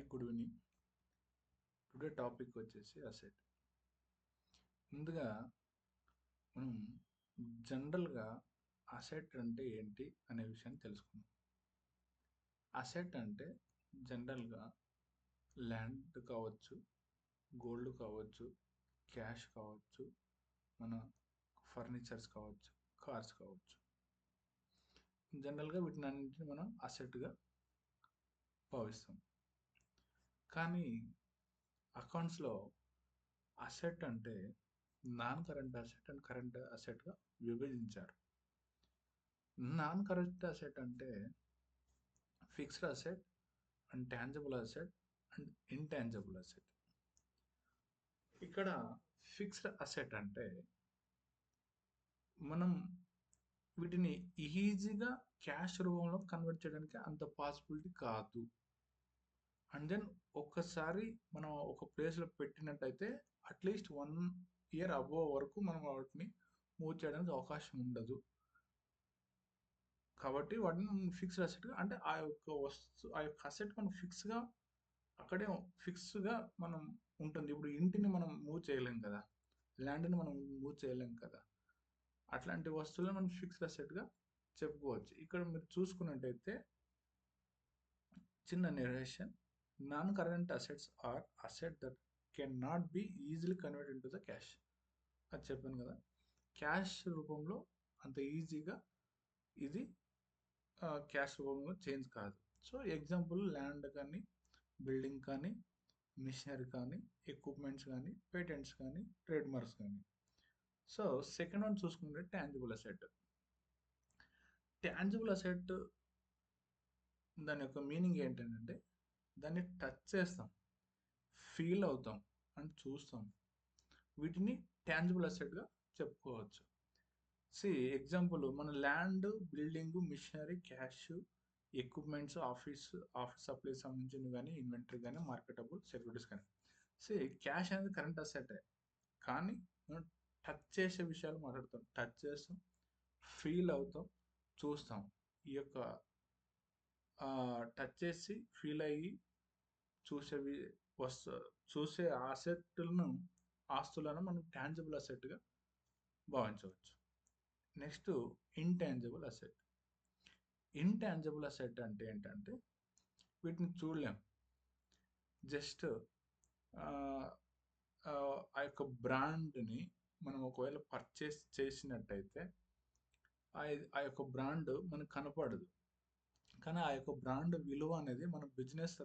Hi good evening. Today topic వచ్చేసి asset. ముందుగా మనం జనరల్గా అసెట్ అంటే ఏంటి అనే విషయాన్ని తెలుసుకుందాం. అసెట్ అంటే జనరల్గా ల్యాండ్ కావచ్చు, గోల్డ్ కావచ్చు, క్యాష్ కావచ్చు, మన ఫర్నిచర్స్ కావచ్చు, కార్స్ కావచ్చు. జనరల్గా వీటిని అన్నింటిని మనం అసెట్గా భావిస్తాం. కానీ అకౌంట్స్లో అసెట్ అంటే non current asset and current అసెట్గా విభజించారు. నాన్ కరెంట్ అసెట్ అంటే fixed asset and tangible asset and intangible asset. ఇక్కడ ఫిక్స్డ్ అసెట్ అంటే మనం వీటిని ఈజీగా క్యాష్ రూపంలో కన్వర్ట్ చేయడానికి అంత పాసిబిలిటీ కాదు. అండ్ దెన్ ఒక్కసారి మనం ఒక ప్లేస్లో పెట్టినట్టయితే అట్లీస్ట్ 1 ఇయర్ అబోవ్ వరకు మనం వాటిని మూవ్ చేయడానికి అవకాశం ఉండదు. కాబట్టి వాటిని ఫిక్స్డ్ అసెట్గా అంటే ఆ యొక్క అసెట్ మనం అక్కడే ఫిక్స్గా మనం ఉంటుంది. ఇప్పుడు ఇంటిని మనం మూవ్ చేయలేం కదా, ల్యాండ్ని మనం మూవ్ చేయలేం కదా. అట్లాంటి వస్తువులను మనం ఫిక్స్డ్ అసెట్గా చెప్పుకోవచ్చు. ఇక్కడ మీరు చూసుకున్నట్టయితే చిన్న narration, non current assets are asset that can not be easily convert into the cash. అది చెప్పాను కదా, క్యాష్ రూపంలో అంత ఈజీగా ఇది క్యాష్ రూపంలో చేంజ్ కాదు. సో ఎగ్జాంపుల్ ల్యాండ్ కానీ, బిల్డింగ్ కానీ, మిషనరీ కానీ, ఎక్విప్మెంట్స్ కానీ, పేటెంట్స్ కానీ, ట్రేడ్ మార్క్స్ కానీ. సో సెకండ్ వన్ చూసుకుంటే టాంజిబుల్ అసెట్. టాంజిబుల్ అసెట్ దాని యొక్క మీనింగ్ ఏంటంటే దాన్ని టచ్ చేస్తాం, ఫీల్ అవుతాం అండ్ చూస్తాం. వీటిని టాంజిబుల్ అసెట్గా చెప్పుకోవచ్చు. ఎగ్జాంపుల్ మన land, building, machinery, cash, equipments, office supplies సంబంధించినవి కానీ, ఇన్వెంటరీ కానీ, మార్కెటబుల్ సెక్యూరిటీస్ కానీ. క్యాష్ అనేది కరెంట్ అసెట్, కానీ మనం టచ్ చేసే విషయాలు మాట్లాడుతాం. టచ్ చేస్తాం, ఫీల్ అవుతాం, చూస్తాం. ఈ యొక్క టచ్ చేసి ఫీల్ అయ్యి చూసేవి చూసే ఆస్తులను మనం టాంజిబుల్ అసెట్గా భావించవచ్చు. Next intangible asset. Intangible asset అంటే ఏంటంటే వీటిని చూడలేం. జస్ట్ ఆ యొక్క బ్రాండ్ని మనం ఒకవేళ పర్చేస్ చేసినట్టయితే ఆ యొక్క బ్రాండ్ మనకు కనపడదు, కానీ ఆ యొక్క బ్రాండ్ విలువ అనేది మన బిజినెస్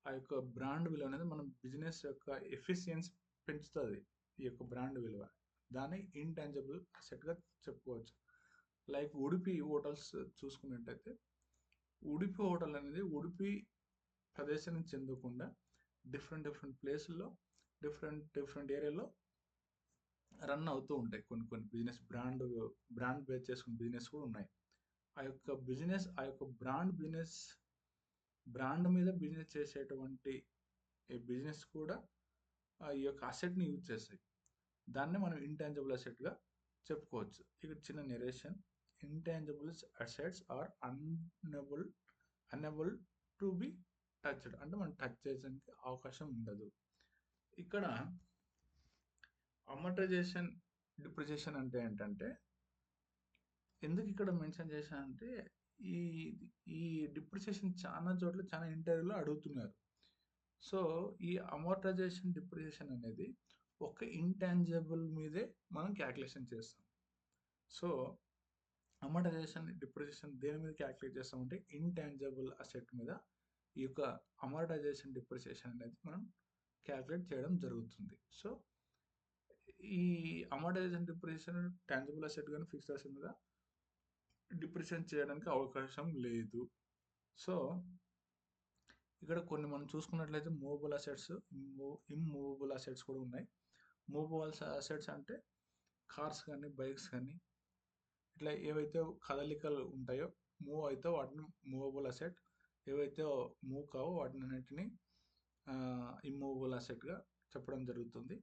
ఆ యొక్క బ్రాండ్ విలువ అనేది మన బిజినెస్ యొక్క ఎఫిషియన్సీ పెంచుతుంది. ఈ యొక్క బ్రాండ్ విలువ దాన్ని ఇంటాంజిబుల్ అసెట్గా చెప్పుకోవచ్చు. లైక్ ఉడిపి హోటల్స్ చూసుకున్నట్టయితే, ఉడిపి హోటల్ అనేది ఉడిపి ప్రదేశానికి చెందకుండా డిఫరెంట్ ప్లేసుల్లో డిఫరెంట్ ఏరియాలో రన్ అవుతూ ఉంటాయి. కొన్ని బిజినెస్ బ్రాండ్ బేస్ చేసుకున్న బిజినెస్ కూడా ఉన్నాయి. ఆ యొక్క బ్రాండ్ మీద బిజినెస్ చేసేటువంటి బిజినెస్ కూడా ఈ యొక్క అసెట్ని యూజ్ చేస్తాయి. దాన్ని మనం ఇంటాంజిబుల్ అసెట్గా చెప్పుకోవచ్చు. ఇక్కడ చిన్న narration. Intangible assets are unable to be touched, అంటే మనం టచ్ చేయడానికి అవకాశం ఉండదు. ఇక్కడ అమర్టైజేషన్, డిప్రిసియేషన్ అంటే ఏంటంటే, ఎందుకు ఇక్కడ మెన్షన్ చేశానంటే ఈ ఈ డిప్రిసియేషన్ చాలా చోట్ల చాలా ఇంటర్వ్యూలో అడుగుతున్నారు. సో ఈ అమోర్టైజేషన్, డిప్రిసియేషన్ అనేది ఒక ఇంటాంజిబుల్ మీదే మనం క్యాల్కులేషన్ చేస్తాం. సో అమోర్టైజేషన్, డిప్రిసియేషన్ దేని మీద క్యాల్కులేట్ చేస్తామంటే ఇంటాంజిబుల్ అసెట్ మీద ఈ యొక్క అమోర్టైజేషన్, డిప్రిసియేషన్ అనేది మనం క్యాల్కులేట్ చేయడం జరుగుతుంది. సో ఈ అమోర్టైజేషన్, డిప్రిసియేషన్ టాంజిబుల్ అసెట్ కానీ ఫిక్స్డ్ అసెట్ మీద డిప్రిసియేషన్ చేయడానికి అవకాశం లేదు. సో ఇక్కడ కొన్ని మనం చూసుకున్నట్లయితే మూవబుల్ అసెట్స్, ఇమ్మూవబుల్ అసెట్స్ కూడా ఉన్నాయి. మూవబుల్ అసెట్స్ అంటే కార్స్ కానీ, బైక్స్ కానీ, ఇట్లా ఏవైతే కదలికలు ఉంటాయో, మూవ్ అయితే వాటిని మూవబుల్ అసెట్, ఏవైతే మూవ్ కావో వాటిని అన్నిటిని ఇమ్మూవబుల్ అసెట్గా చెప్పడం జరుగుతుంది.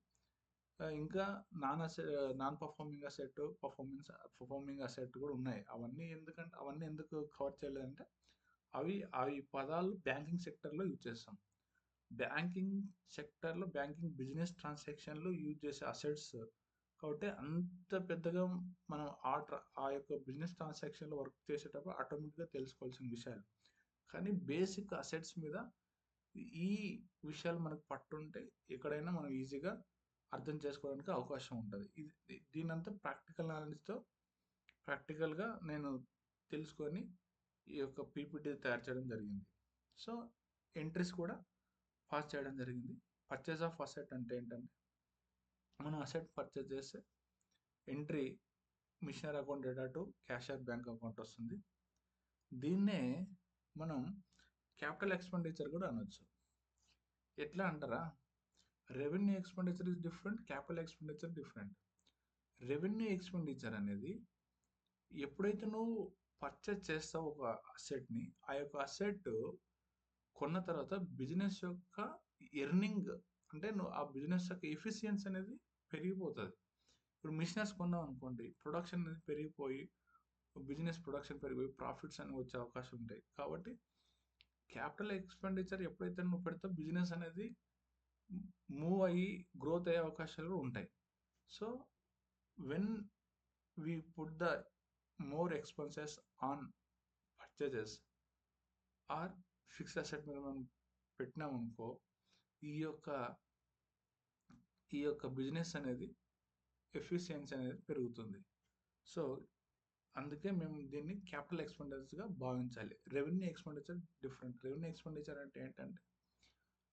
ఇంకా non performing asset, performing asset కూడా ఉన్నాయి. అవన్నీ ఎందుకు కవర్ చేయలేదంటే అవి పదాలు బ్యాంకింగ్ సెక్టర్లో యూజ్ చేస్తాం. బ్యాంకింగ్ సెక్టర్లో బ్యాంకింగ్ బిజినెస్ ట్రాన్సాక్షన్లో యూజ్ చేసే అసెట్స్ కాబట్టి అంత పెద్దగా మనం ఆ యొక్క బిజినెస్ ట్రాన్సాక్షన్లో వర్క్ చేసేటప్పుడు ఆటోమేటిక్గా తెలుసుకోవాల్సిన విషయాలు. కానీ బేసిక్ అసెట్స్ మీద ఈ విషయాలు మనకు పట్టుంటే ఎక్కడైనా మనం ఈజీగా అర్థం చేసుకోవడానికి అవకాశం ఉంటుంది. దీనంతా ప్రాక్టికల్ నాలెడ్జ్తో ప్రాక్టికల్గా నేను తెలుసుకొని ఈ యొక్క పీపీటీ తయారు చేయడం జరిగింది. సో ఎంట్రీస్ కూడా పాస్ చేయడం జరిగింది. పర్చేజ్ ఆఫ్ అసెట్ అంటే ఏంటంటే మనం అసెట్ పర్చేజ్ చేస్తే ఎంట్రీ మిషనరీ అకౌంట్ డేటా టు క్యాషియర్ బ్యాంక్ అకౌంట్ వస్తుంది. దీన్నే మనం క్యాపిటల్ ఎక్స్పెండిచర్ కూడా అనొచ్చు. ఎట్లా అంటారా, revenue expenditure is different, capital expenditure different. Revenue expenditure అనేది ఎప్పుడైతే నువ్వు పర్చేజ్ చేస్తావు ఒక అసెట్ని, ఆ యొక్క అసెట్ కొన్న తర్వాత బిజినెస్ యొక్క ఎర్నింగ్ అంటే నువ్వు ఆ బిజినెస్ యొక్క ఎఫిషియన్సీ అనేది పెరిగిపోతుంది. ఇప్పుడు మిషనరీస్ కొన్నాం అనుకోండి, ప్రొడక్షన్ అనేది పెరిగిపోయి బిజినెస్ ప్రొడక్షన్ పెరిగిపోయి ప్రాఫిట్స్ అనేవి వచ్చే అవకాశం ఉంటాయి. కాబట్టి క్యాపిటల్ ఎక్స్పెండిచర్ ఎప్పుడైతే నువ్వు పెడతావు బిజినెస్ అనేది మూవ్ అయ్యి గ్రోత్ అయ్యే అవకాశాలు కూడా ఉంటాయి. So when we put the more expenses on purchases or fixed asset మీద మనం పెట్టినామనుకో, ఈ యొక్క ఈ యొక్క బిజినెస్ అనేది ఎఫిషియన్సీ అనేది పెరుగుతుంది. సో అందుకే మేము దీన్ని క్యాపిటల్ ఎక్స్పెండిచర్గా భావించాలి. Revenue expenditure different. Revenue expenditure అంటే ఏంటంటే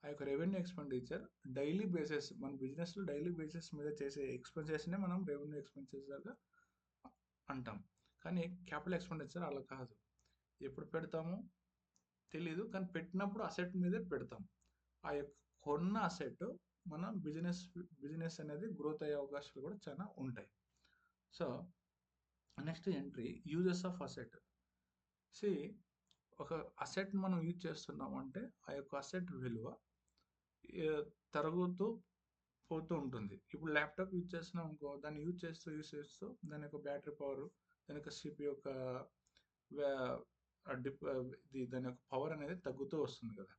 ఆ యొక్క రెవెన్యూ ఎక్స్పెండిచర్ డైలీ బేసిస్ మన బిజినెస్లో డైలీ బేసిస్ మీద చేసే ఎక్స్పెన్సెస్నే మనం రెవెన్యూ ఎక్స్పెండిచర్గా అంటాం. కానీ క్యాపిటల్ ఎక్స్పెండిచర్ అలా కాదు. ఎప్పుడు పెడతామో తెలీదు, కానీ పెట్టినప్పుడు అసెట్ మీదే పెడతాం. ఆ యొక్క కొన్న అసెట్ మన బిజినెస్ అనేది గ్రోత్ అయ్యే అవకాశాలు కూడా చాలా ఉంటాయి. So next entry uses of asset. See ఒక అసెట్ మనం యూజ్ చేస్తున్నాం అంటే ఆ యొక్క అసెట్ విలువ తరుగుతూ పోతూ ఉంటుంది. ఇప్పుడు ల్యాప్టాప్ యూజ్ చేస్తున్నాం అనుకో, దాన్ని యూజ్ చేస్తూ దాని యొక్క బ్యాటరీ పవర్, దాని యొక్క సిపి యొక్క దాని యొక్క పవర్ అనేది తగ్గుతూ వస్తుంది కదా.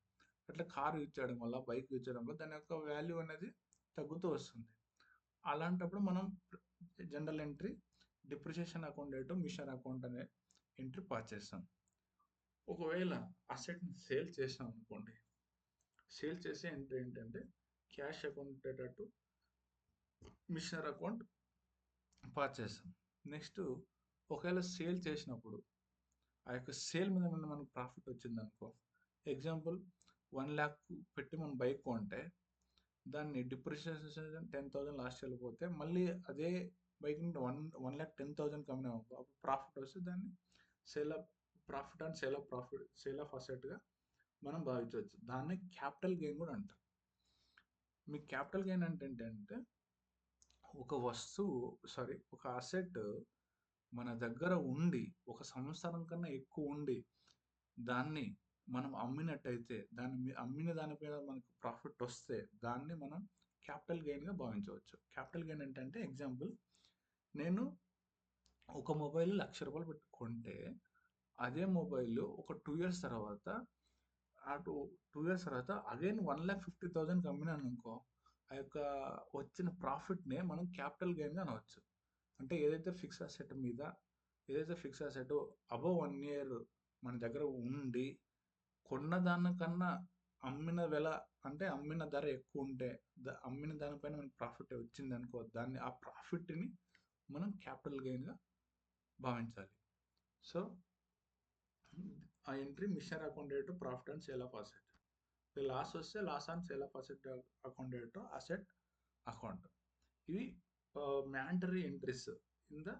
అట్లా కార్ యూజ్ చేయడం వల్ల, బైక్ యూజ్ చేయడం వల్ల దాని యొక్క వాల్యూ అనేది తగ్గుతూ వస్తుంది. అలాంటప్పుడు మనం జనరల్ ఎంట్రీ డిప్రిసియేషన్ అకౌంట్ డేట్ మిషనరీ అకౌంట్ అనే ఎంట్రీ పాస్ చేస్తాం. ఒకవేళ అసెట్ని సేల్ చేసాం అనుకోండి, సేల్ చేసే ఎంట్రీ ఏంటంటే క్యాష్ అకౌంట్ డేటా టు మిషనరీ అకౌంట్ పాస్ చేస్తాం. నెక్స్ట్ ఒకవేళ సేల్ చేసినప్పుడు ఆ యొక్క సేల్ మీద మనకు ప్రాఫిట్ వచ్చింది అనుకో, ఎగ్జాంపుల్ 1 lakh పెట్టి మనం బైక్ కొంటే దాన్ని డిప్రిసియేషన్ 10,000 లాస్ట్ ఇయర్లో పోతే మళ్ళీ అదే బైక్ 1,10,000 కమ్మినా అనుకో, అప్పుడు ప్రాఫిట్ వస్తే దాన్ని sale of profit and sale of అసెట్గా మనం భావించవచ్చు. దాన్ని క్యాపిటల్ గెయిన్ కూడా అంటారు. మీకు క్యాపిటల్ గెయిన్ అంటే ఏంటంటే ఒక అసెట్ మన దగ్గర ఉండి 1 సంవత్సరం కన్నా ఎక్కువ ఉండి దాన్ని మనం అమ్మినట్టయితే అమ్మిన దానిపైన మనకు ప్రాఫిట్ వస్తే దాన్ని మనం క్యాపిటల్ గెయిన్గా భావించవచ్చు. క్యాపిటల్ గెయిన్ ఏంటంటే ఎగ్జాంపుల్, నేను ఒక మొబైల్ ₹1,00,000 పెట్టి కొంటే అదే మొబైల్ ఒక 2 years తర్వాత అగైన్ 1,50,000 అమ్మినాను అనుకో, ఆ యొక్క వచ్చిన ప్రాఫిట్నే మనం క్యాపిటల్ గెయిన్గా అనవచ్చు. అంటే ఏదైతే ఫిక్స్డ్ అసెట్ అబవ్ 1 year మన దగ్గర ఉండి కొన్న దానికన్నా అమ్మిన ధర ఎక్కువ ఉంటే అమ్మిన దానిపైన మనకి ప్రాఫిట్ వచ్చింది అనుకో, ఆ ప్రాఫిట్ని మనం క్యాపిటల్ గెయిన్గా భావించాలి. సో ఆ entry machinery account date profit and sale of asset. Loss వస్తే loss and sale of asset account date asset account. ఇవి mandatory entries in the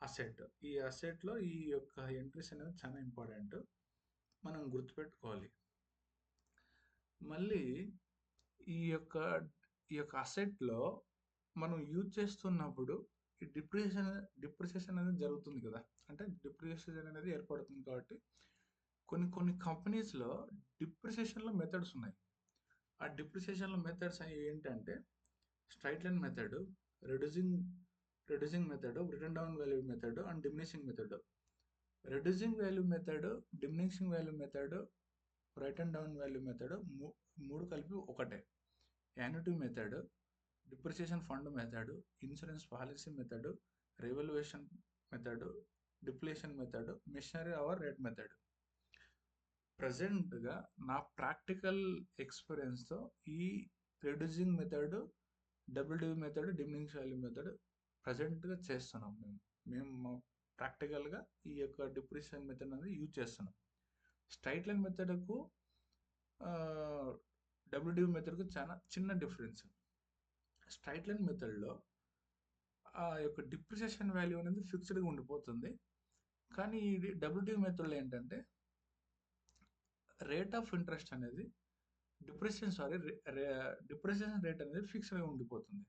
asset. ఈ అసెట్లో ఈ యొక్క ఎంట్రీస్ అనేది చాలా ఇంపార్టెంట్, మనం గుర్తుపెట్టుకోవాలి. మళ్ళీ ఈ యొక్క అసెట్లో మనం యూజ్ చేస్తున్నప్పుడు ఈ డిప్రిసియేషన్ అనేది జరుగుతుంది కదా. అంటే డిప్రిసియేషన్ అనేది ఏర్పడుతుంది కాబట్టి కొన్ని కంపెనీస్లో డిప్రిసియేషన్లో మెథడ్స్ ఉన్నాయి. ఆ డిప్రిసియేషన్లో మెథడ్స్ ఏంటంటే straight line method, reducing method, written down value method and diminishing method. Reducing value method, diminishing value method, written down value method మూడు కలిపి ఒకటే. Annuity method, depreciation fund method, insurance policy method, revaluation method, depletion method, machinery hour rate method. ప్రజెంట్గా నా practical ఎక్స్పీరియన్స్తో ఈ reducing method, WDV method, diminishing value method ప్రజెంట్గా చేస్తున్నాం. మేము ప్రాక్టికల్గా ఈ యొక్క డిప్రిసియేషన్ మెథడ్ అనేది యూజ్ చేస్తున్నాం. స్ట్రైట్ లైన్ మెథడ్కు డబ్ల్యూడివి మెథడ్కు చాలా చిన్న డిఫరెన్స్. స్ట్రైట్ లైన్ మెథడ్లో ఆ యొక్క డిప్రిసియేషన్ వాల్యూ అనేది ఫిక్స్డ్గా ఉండిపోతుంది. కానీ ఈ డబ్ల్యూడివి మెథడ్లో ఏంటంటే రేట్ ఆఫ్ ఇంట్రెస్ట్ అనేది డిప్రిసియేషన్ రేట్ అనేది ఫిక్స్డ్గా ఉండిపోతుంది.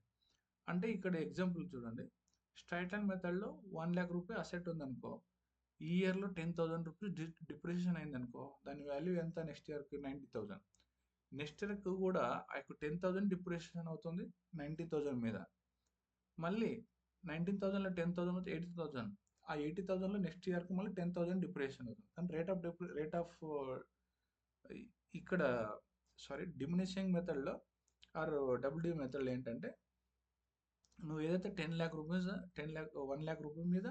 అంటే ఇక్కడ ఎగ్జాంపుల్ చూడండి, స్ట్రైట్ లైన్ మెథడ్లో 1,00,000 రూపాయ అసెట్ ఉందనుకో, ఈ ఇయర్లో 10,000 రూపీస్ డిప్రిసియేషన్ అయిందనుకో, దాని వాల్యూ ఎంత నెక్స్ట్ ఇయర్కి 90,000. నెక్స్ట్ ఇయర్కి కూడా ఆ యొక్క 10,000 డిప్రిసియేషన్ అవుతుంది 90,000 మీద. మళ్ళీ 19,000లో 10,000 వచ్చి 80,000. ఆ 80,000లో నెక్స్ట్ ఇయర్కి మళ్ళీ 10,000 డిప్రిసియేషన్ అవుతుంది. కానీ రేట్ ఆఫ్ ఇక్కడ డిమినిషింగ్ మెథడ్లో ఆర్ డబ్ల్యూడివి మెథడ్లో ఏంటంటే నువ్వు ఏదైతే 1 lakh రూపీస్ మీద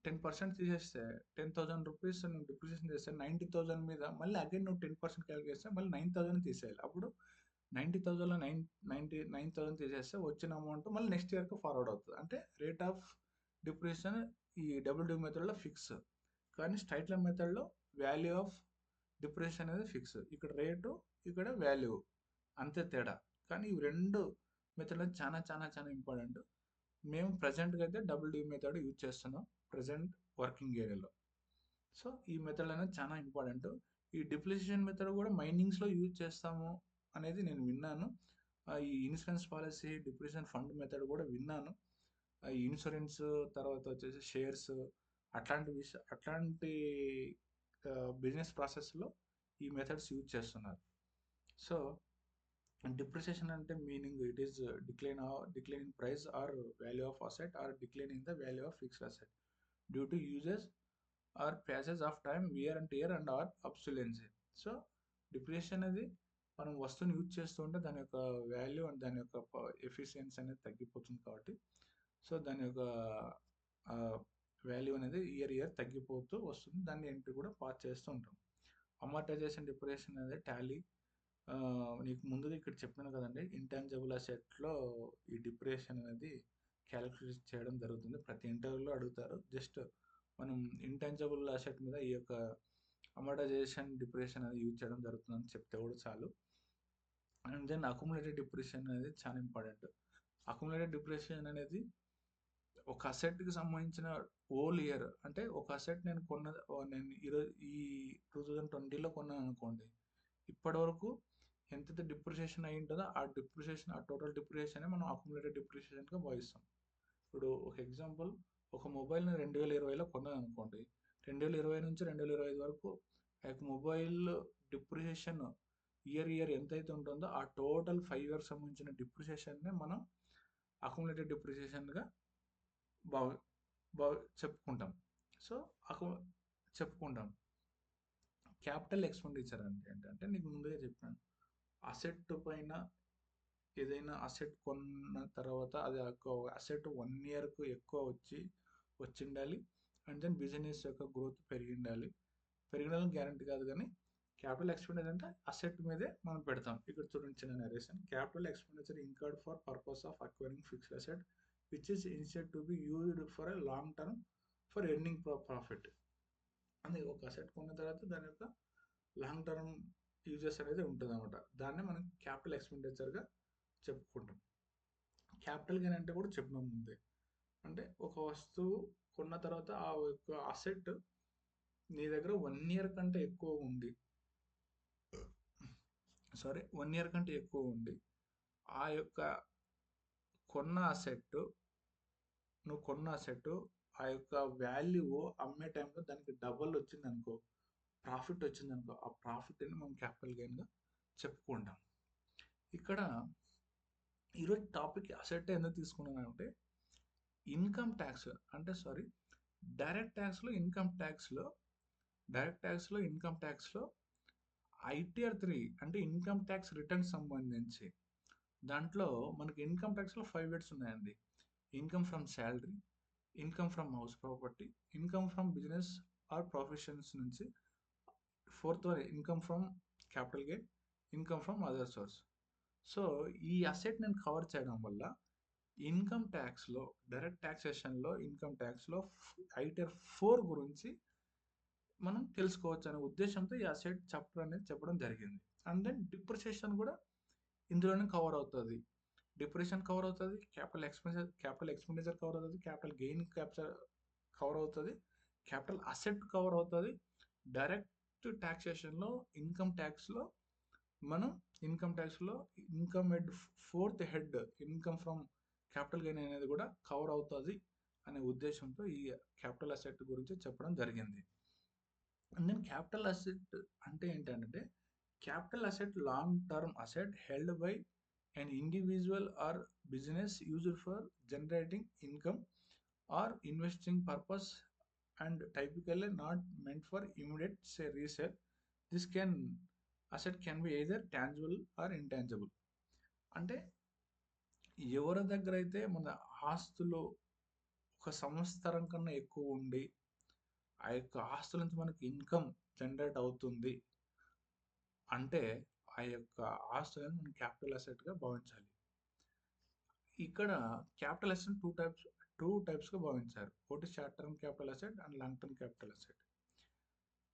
10% తీసేస్తే 10,000 రూపీస్ నువ్వు డిప్రిసియేషన్ చేస్తే 90,000 మీద మళ్ళీ అగైన్ నువ్వు 10% క్యాలిక్యులేట్ చేస్తే మళ్ళీ 9,000 తీసేయాలి. అప్పుడు 90,000లో 9,000 తీసేస్తే వచ్చిన అమౌంట్ మళ్ళీ నెక్స్ట్ ఇయర్కి ఫార్వర్డ్ అవుతుంది. అంటే రేట్ ఆఫ్ డిప్రిసియేషన్ ఈ డబ్ల్యూడివి మెథడ్లో ఫిక్స్, కానీ స్ట్రైట్ లైన్ మెథడ్లో వాల్యూ ఆఫ్ డిప్రిసియేషన్ అనేది ఫిక్స్. ఇక్కడ రేటు, ఇక్కడ వాల్యూ, అంతే తేడా. కానీ ఇవి రెండు మెథడ్లు చాలా చాలా చాలా ఇంపార్టెంట్. మేము ప్రజెంట్గా అయితే డబ్ల్యూడివి మెథడ్ యూజ్ చేస్తున్నాం ప్రజెంట్ వర్కింగ్ ఏరియాలో. సో ఈ మెథడ్ అనేది చాలా ఇంపార్టెంట్. ఈ డిప్రిసియేషన్ మెథడ్ కూడా మైనింగ్స్లో యూజ్ చేస్తాము అనేది నేను విన్నాను. ఈ insurance policy, depreciation fund method కూడా విన్నాను. ఈ ఇన్సూరెన్స్ తర్వాత వచ్చేసి షేర్స్ అట్లాంటి బిజినెస్ ప్రాసెస్లో ఈ మెథడ్స్ యూజ్ చేస్తున్నారు. సో డిప్రిసియేషన్ అంటే meaning it is decline in price or value of asset or decline in the value of fixed asset due to uses or passage of time, wear and tear and or obsolescence. So depreciation అనేది మనం వస్తువుని use చేస్తుంటే దాని యొక్క value and దాని యొక్క efficiency అనేది తగ్గిపోతుంది కాబట్టి, సో దాని యొక్క వాల్యూ అనేది ఇయర్ తగ్గిపోతూ వస్తుంది. దాన్ని ఎంట్రీ కూడా పాస్ చేస్తూ ఉంటాం. అమార్టైజేషన్, డిప్రిసియేషన్ అనేది టాలీ. నీకు ముందుగా ఇక్కడ చెప్పాను కదండి, ఇంటాంజిబుల్ అసెట్లో ఈ డిప్రిసియేషన్ అనేది క్యాలిక్యులేట్ చేయడం జరుగుతుంది. ప్రతి ఇంటర్వ్యూలో అడుగుతారు. జస్ట్ మనం ఇంటాంజిబుల్ అసెట్ మీద ఈ యొక్క అమార్టైజేషన్, డిప్రిసియేషన్ అనేది యూజ్ చేయడం జరుగుతుందని చెప్తే కూడా చాలు. అండ్ దెన్ అక్యుములేటెడ్ డిప్రిసియేషన్ అనేది చాలా ఇంపార్టెంట్. అక్యుములేటెడ్ డిప్రిసియేషన్ అనేది ఒక అసెట్కి సంబంధించిన హోల్ ఇయర్, అంటే ఒక అసెట్ నేను ఈరోజు ఈ 2020లో కొన్నాను అనుకోండి, ఇప్పటి వరకు ఎంతైతే డిప్రిసియేషన్ అయి ఉంటుందో ఆ టోటల్ డిప్రిసియేషన్ మనం అక్యుములేటెడ్ డిప్రిసియేషన్గా భావిస్తాం. ఇప్పుడు ఒక ఎగ్జాంపుల్, ఒక మొబైల్ని 2020లో కొన్నాను అనుకోండి, 2020 నుంచి 2025 వరకు ఆ యొక్క మొబైల్ డిప్రిసియేషన్ ఇయర్ ఎంతైతే ఉంటుందో ఆ టోటల్ 5 years సంబంధించిన డిప్రిసియేషన్నే మనం అక్యుములేటెడ్ డిప్రిసియేషన్గా చెప్పుకుంటాం. సో చెప్పుకుంటాం. క్యాపిటల్ ఎక్స్పెండిచర్ అంటే ఏంటంటే నీకు ముందుగా చెప్పాను, అసెట్ పైన ఏదైనా అసెట్ కొన్న తర్వాత అది అసెట్ 1 yearకు ఎక్కువ వచ్చిండాలి. అండ్ దెన్ బిజినెస్ యొక్క గ్రోత్ పెరిగిన గ్యారంటీ కాదు, కానీ క్యాపిటల్ ఎక్స్పెండిచర్ అంటే అసెట్ మీదే మనం పెడతాం. ఇక్కడ చూడండి చిన్న narration. Capital expenditure incurred for purpose of acquiring fixed asset which is initiate to be used for a long term for earning profit. అని ఒక అసెట్ కొన్న తర్వాత దాని యొక్క లాంగ్ టర్మ్ యూజెస్ అనేది ఉంటుంది అనమాట. దాన్ని మనం క్యాపిటల్ ఎక్స్పెండిచర్గా చెప్పుకుంటాం. క్యాపిటల్ గెయిన్ అంటే కూడా చెప్పినాం ముందే, అంటే ఒక వస్తువు కొన్న తర్వాత ఆ యొక్క అసెట్ నీ దగ్గర 1 year కంటే ఎక్కువ ఉండి 1 year కంటే ఎక్కువ ఉండి ఆ యొక్క నువ్వు కొన్న అసెట్ ఆ యొక్క వాల్యూ అమ్మే టైంలో దానికి డబల్ వచ్చిందనుకో, ప్రాఫిట్ వచ్చిందనుకో, ఆ ప్రాఫిట్ని మనం క్యాపిటల్ గెయిన్గా చెప్పుకుంటాం. ఇక్కడ ఈరోజు టాపిక్ అసెట్ ఎందుకు తీసుకున్నానంటే ఇన్కమ్ ట్యాక్స్ డైరెక్ట్ ట్యాక్స్లో ఇన్కమ్ ట్యాక్స్లో ఇన్కమ్ ట్యాక్స్లో ఐటీఆర్ 3 అంటే ఇన్కమ్ ట్యాక్స్ రిటర్న్ సంబంధించి దాంట్లో మనకి ఇన్కమ్ ట్యాక్స్లో 5 ఉన్నాయండి. Income from salary, income from house property, income from business or professions నుంచి, fourth one income from capital gain, income from other source. So ఈ అసెట్ నేను కవర్ చేయడం వల్ల ఇన్కమ్ ట్యాక్స్లో డైరెక్ట్ ట్యాక్సేషన్లో ఇన్కమ్ ట్యాక్స్లో ఐటీఆర్ 4 గురించి మనం తెలుసుకోవచ్చు అనే ఉద్దేశంతో ఈ అసెట్ చాప్టర్ అనేది చెప్పడం జరిగింది. అండ్ దెన్ డిప్రిసియేషన్ కూడా ఇందులోనే కవర్ అవుతుంది. డిప్రిసియేషన్ కవర్ అవుతుంది, క్యాపిటల్ ఎక్స్పెండిచర్ కవర్ అవుతుంది, క్యాపిటల్ గెయిన్ కవర్ అవుతుంది, క్యాపిటల్ అసెట్ కవర్ అవుతుంది. డైరెక్ట్ ట్యాక్సేషన్లో మనం income head, fourth head income from capital gain అనేది కూడా కవర్ అవుతుంది అనే ఉద్దేశంతో ఈ క్యాపిటల్ అసెట్ గురించి చెప్పడం జరిగింది. అండ్ దెన్ క్యాపిటల్ అసెట్ అంటే ఏంటంటే capital asset long term asset held by an individual or business used for generating income or investing purpose and typically not meant for immediate say resale. This asset can be either tangible or intangible. అంటే ఎవరి దగ్గర అయితే మన ఆస్తులు ఒక సంవత్సరం కన్నా ఎక్కువ ఉండి ఆ యొక్క ఆస్తుల నుంచి మనకి ఇన్కమ్ జనరేట్ అవుతుంది అంటే ఆ యొక్క ఆస్తులను మనం క్యాపిటల్ అసెట్గా భావించాలి. ఇక్కడ క్యాపిటల్ అసెట్ టూ టైప్స్గా భావించారు. ఒకటి short term capital asset and long term capital asset.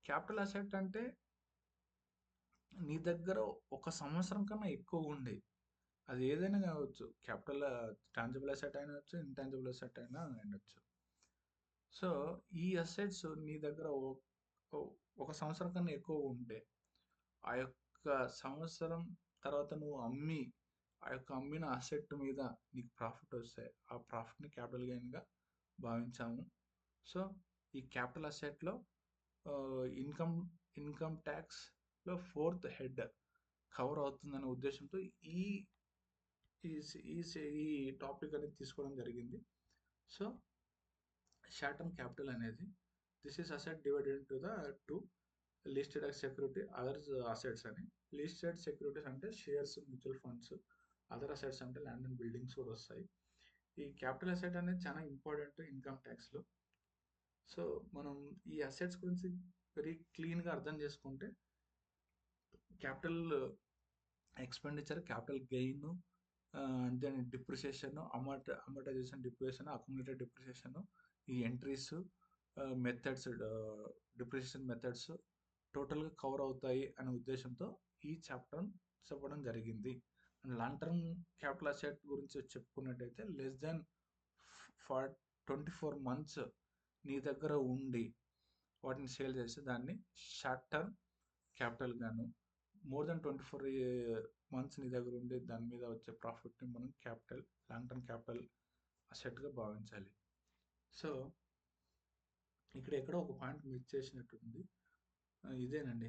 Capital asset అంటే నీ దగ్గర ఒక సంవత్సరం కన్నా ఎక్కువ ఉండి, అది ఏదైనా కావచ్చు, క్యాపిటల్ టాంజిబుల్ అసెట్ అయినవచ్చు, ఇంటాంజిబుల్ అసెట్ అయినా ఉండొచ్చు. సో ఈ అసెట్స్ నీ దగ్గర ఒక సంవత్సరం కన్నా ఎక్కువ ఉంటే ఆ యొక్క సంవత్సరం తర్వాత నువ్వు ఆ యొక్క అమ్మిన అసెట్ మీద నీకు ప్రాఫిట్ వస్తే ఆ ప్రాఫిట్ని క్యాపిటల్ గెయిన్గా భావించాము. సో ఈ క్యాపిటల్ అసెట్లో ఇన్కమ్ ట్యాక్స్లో ఫోర్త్ హెడ్ కవర్ అవుతుందనే ఉద్దేశంతో ఈ ఈ టాపిక్ అనేది తీసుకోవడం జరిగింది. సో షార్ట్ టర్మ్ క్యాపిటల్ అనేది this is asset divided into the two, listed as security, others assets అని. లిస్టెడ్ సెక్యూరిటీస్ అంటే shares, mutual funds, other assets అంటే ల్యాండ్ అండ్ బిల్డింగ్స్ కూడా వస్తాయి. ఈ క్యాపిటల్ అసెట్ అనేది చాలా ఇంపార్టెంట్ ఇన్కమ్ ట్యాక్స్లో. సో మనం ఈ అసెట్స్ గురించి వెరీ క్లీన్గా అర్థం చేసుకుంటే capital expenditure, capital gain, then depreciation, amortisation, depreciation, accumulated depreciation, ఈ ఎంట్రీస్, మెథడ్స్, డిప్రిసియేషన్ మెథడ్స్ టోటల్గా కవర్ అవుతాయి అనే ఉద్దేశంతో ఈ చాప్టర్ చెప్పడం జరిగింది. And long term capital asset గురించి చెప్పుకున్నట్టయితే లెస్ దెన్ 24 months నీ దగ్గర ఉండి వాటిని సేల్ చేస్తే దాన్ని షార్ట్ టర్మ్ క్యాపిటల్ గాను, మోర్ దెన్ 24 months నీ దగ్గర ఉండి దాని మీద వచ్చే ప్రాఫిట్ని మనం లాంగ్ టర్మ్ క్యాపిటల్ అసెట్గా భావించాలి. సో ఇక్కడ ఎక్కడో ఒక పాయింట్ మిస్ చేసినట్టుంది. ఇదేనండి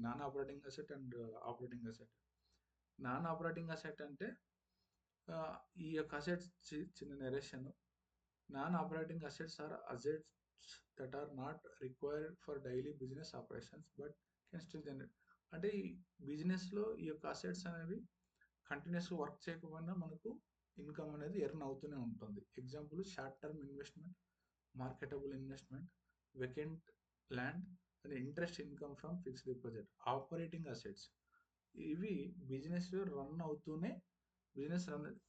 non operating asset and operating asset. Non operating asset అంటే ఈ యొక్క అసెట్స్ చిన్న narration. Non operating assets are assets that are not required for daily business operations but can still generate. అంటే ఈ బిజినెస్లో ఈ యొక్క అసెట్స్ అనేవి కంటిన్యూస్గా వర్క్ చేయకపోయినా మనకు ఇన్కమ్ అనేది ఎర్న్ అవుతూనే ఉంటుంది. Example short term investment, marketable investment, vacant land and interest income from fixed deposit. Operating assets ఇవి బిజినెస్ రన్ అవుతూనే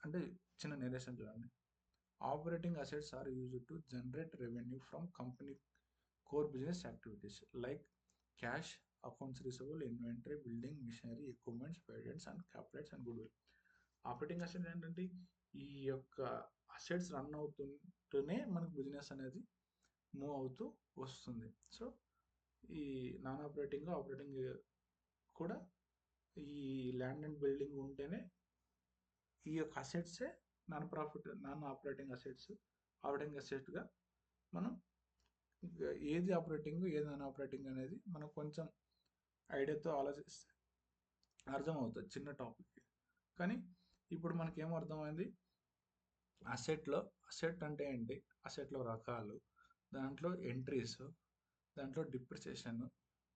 అంటే చిన్న నెరేషన్ చూడండి. Operating assets are used to generate revenue from company core business activities like cash, accounts receivable, inventory, building, machinery, equipments, patents and capitals and goodwill. Operating asset ఏంటంటే ఈ యొక్క assets run అవుతుంటూనే మనకు business అనేది move అవుతూ వస్తుంది. So ఈ non operating కూడా ఈ ల్యాండ్ అండ్ బిల్డింగ్ ఉంటేనే ఈ యొక్క అసెట్సే నాన్ ఆపరేటింగ్ అసెట్గా మనం ఏది ఆపరేటింగ్ ఏది నాన్ ఆపరేటింగ్ అనేది మనం కొంచెం ఐడియాతో ఆలోచిస్తే అర్థమవుతుంది చిన్న టాపిక్. కానీ ఇప్పుడు మనకి ఏం అర్థమైంది, అసెట్ అంటే ఏంటి, అసెట్లో రకాలు, దాంట్లో ఎంట్రీస్, దాంట్లో depreciation,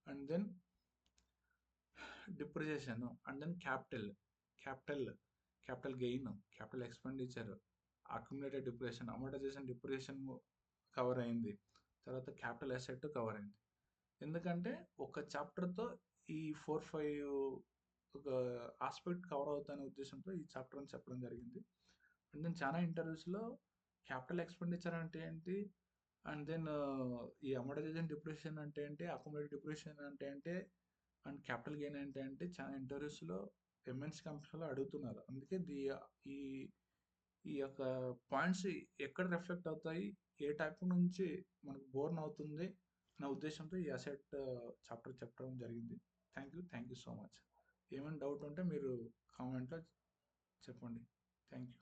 and then capital capital gain, capital expenditure, accumulated depreciation, amortisation, depreciation cover అయింది. తర్వాత క్యాపిటల్ అసెట్ కవర్ అయింది. ఎందుకంటే ఒక చాప్టర్తో ఈ 4-5 ఒక ఆస్పెక్ట్ కవర్ అవుతాయనే ఉద్దేశంతో ఈ చాప్టర్ని చెప్పడం జరిగింది. అండ్ దెన్ చాలా ఇంటర్వ్యూస్లో క్యాపిటల్ ఎక్స్పెండిచర్ అంటే ఏంటి, అండ్ దెన్ ఈ అమోటైజేషన్ డిప్రిసియేషన్ అంటే ఏంటి, అక్యుములేటెడ్ డిప్రిసియేషన్ అంటే ఏంటి, అండ్ క్యాపిటల్ గెయిన్ అంటే చాలా ఇంటర్వ్యూస్లో ఎంఎన్సీ కంపెనీలో అడుగుతున్నారు. అందుకే ఈ ఈ యొక్క పాయింట్స్ ఎక్కడ రిఫ్లెక్ట్ అవుతాయి, ఏ టైప్ నుంచి మనకు బోర్న్ అవుతుంది నా ఉద్దేశంతో ఈ అసెట్ చాప్టర్ చెప్పడం జరిగింది. Thank you so much. ఏమైనా డౌట్ ఉంటే మీరు కామెంట్లో చెప్పండి. Thank you.